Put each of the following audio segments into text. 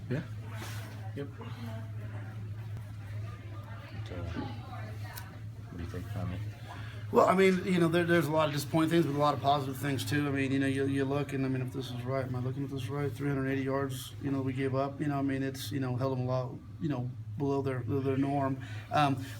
Yeah. Yep. What do you think, Tommy? Well, I mean, there's a lot of disappointing things, but a lot of positive things too. I mean, you look, and I mean, if this is right, am I looking at this right? 380 yards, we gave up. I mean, it's held them a lot, below their norm.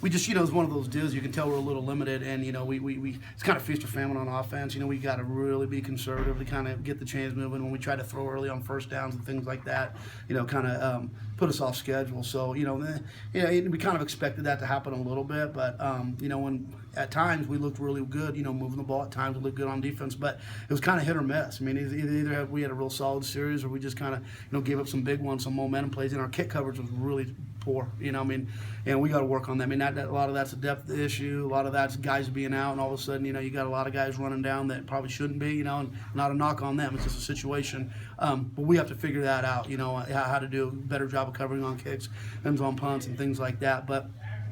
We just, it's one of those deals. You can tell we're a little limited, and we it's kind of feast or famine on offense. We got to really be conservative to kind of get the chains moving when we try to throw early on first downs and things like that. Kind of put us off schedule. So we kind of expected that to happen a little bit, but when at times we looked really good, moving the ball. At times we looked good on defense, but it was kind of hit or miss. I mean, either we had a real solid series, or we just kind of gave up some big ones, some momentum plays, and our kick coverage was really poor. And we got to work on that. I mean, a lot of that's a depth issue. A lot of that's guys being out, and all of a sudden, you got a lot of guys running down that probably shouldn't be. And not a knock on them. It's just a situation. But we have to figure that out. How to do a better job of covering on kicks, ends on punts, and things like that. But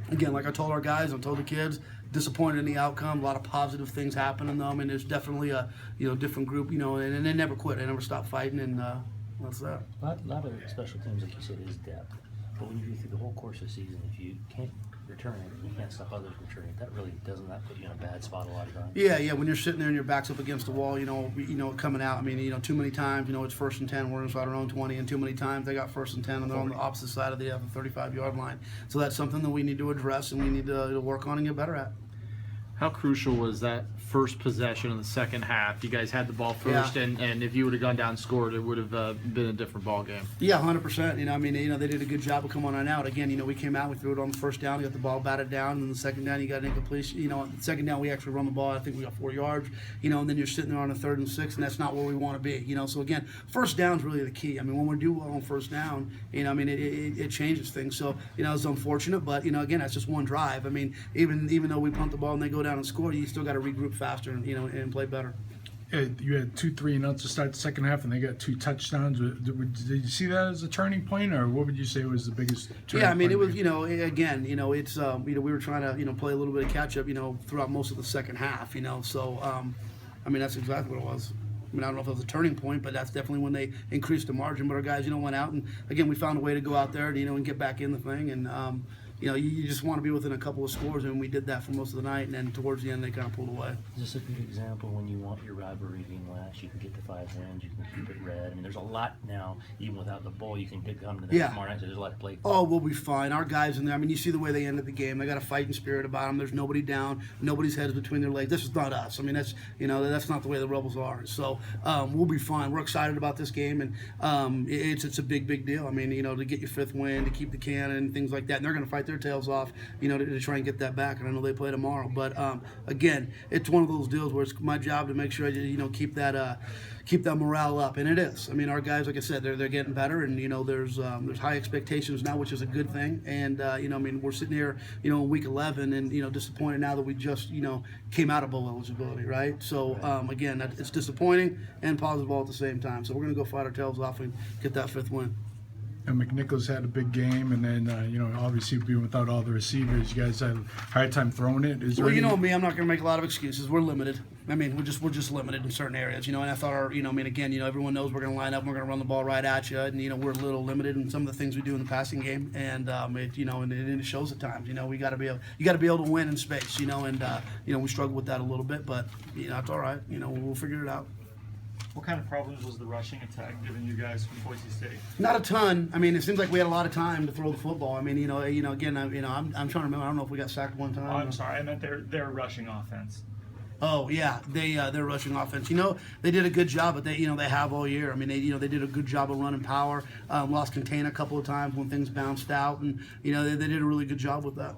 again, like I told our guys, I told the kids, disappointed in the outcome. A lot of positive things happening though. I mean, there's definitely a different group. And they never quit. They never stopped fighting, and that's that. A lot of special teams, like you said, is depth. But when you go through the whole course of the season, if you can't return it, you can't stop others returning it. That really doesn't that put you in a bad spot a lot of times. Yeah. When you're sitting there and your back's up against the wall, coming out. I mean, too many times, it's 1st and 10, we're inside our own 20, and too many times they got 1st and 10, and they're on the opposite side of the 35-yard line. So that's something that we need to address and we need to work on and get better at. How crucial was that first possession in the second half? You guys had the ball first, and if you would have gone down and scored, it would have been a different ball game. Yeah, 100%. I mean, they did a good job of coming on out. Again, we came out, we threw it on the first down, we got the ball batted down, and the second down, you got an incompletion. The second down, we actually run the ball. I think we got 4 yards. And then you're sitting there on a 3rd and 6, and that's not where we want to be. So again, first down's really the key. I mean, when we do well on first down, it changes things. So it's unfortunate, but again, that's just one drive. I mean, even though we punt the ball and they go down and score, you still got to regroup faster and play better. You had 2 3-and-outs to start the second half, and they got 2 touchdowns. Did you see that as a turning point, or what would you say was the biggest turning point? Yeah, I mean, it was, again, it's, we were trying to, play a little bit of catch-up, throughout most of the second half, so, I mean, that's exactly what it was. I mean, I don't know if it was a turning point, but that's definitely when they increased the margin. But our guys, went out, and, again, we found a way to go out there, and get back in the thing, and, you just want to be within a couple of scores, and we did that for most of the night, and then towards the end they kind of pulled away. Is this a good example when you want your rivalry being last? You can get to 5 wins, you can keep it red. I mean, there's a lot now, even without the bowl, you can come to that tomorrow night, so there's a lot to play for. Oh, we'll be fine. Our guys in there, I mean, you see the way they ended the game. They got a fighting spirit about them. There's nobody down, nobody's heads between their legs. This is not us. I mean, that's not the way the Rebels are. So we'll be fine. We're excited about this game, and it's a big deal. I mean, to get your 5th win, to keep the cannon, and things like that, and they're going to fight their tails off, to try and get that back. And I know they play tomorrow. But again, it's one of those deals where it's my job to make sure I keep that morale up, and it is. I mean, our guys, like I said, they're getting better, and there's high expectations now, which is a good thing. And I mean, we're sitting here, in week 11, and disappointed now that we just came out of bowl eligibility, right? So again, it's disappointing and positive all at the same time. So we're gonna go fight our tails off and get that 5th win. And McNichols had a big game, and then obviously being without all the receivers, you guys had a hard time throwing it. Is there well, you know me, I'm not going to make a lot of excuses. We're limited. I mean, we're just limited in certain areas, And I thought I mean, again, everyone knows we're going to line up, and we're going to run the ball right at you, and we're a little limited in some of the things we do in the passing game, and and it shows at times. You got to be able to win in space, and we struggle with that a little bit, but it's all right. We'll figure it out. What kind of problems was the rushing attack giving you guys from Boise State? Not a ton. I mean, it seems like we had a lot of time to throw the football. I mean, again, I'm trying to remember. I don't know if we got sacked one time. Oh, I'm sorry. I meant their rushing offense. Oh yeah, their rushing offense. They did a good job, but they have all year. I mean, they did a good job of running power. Lost contain a couple of times when things bounced out, and they did a really good job with that.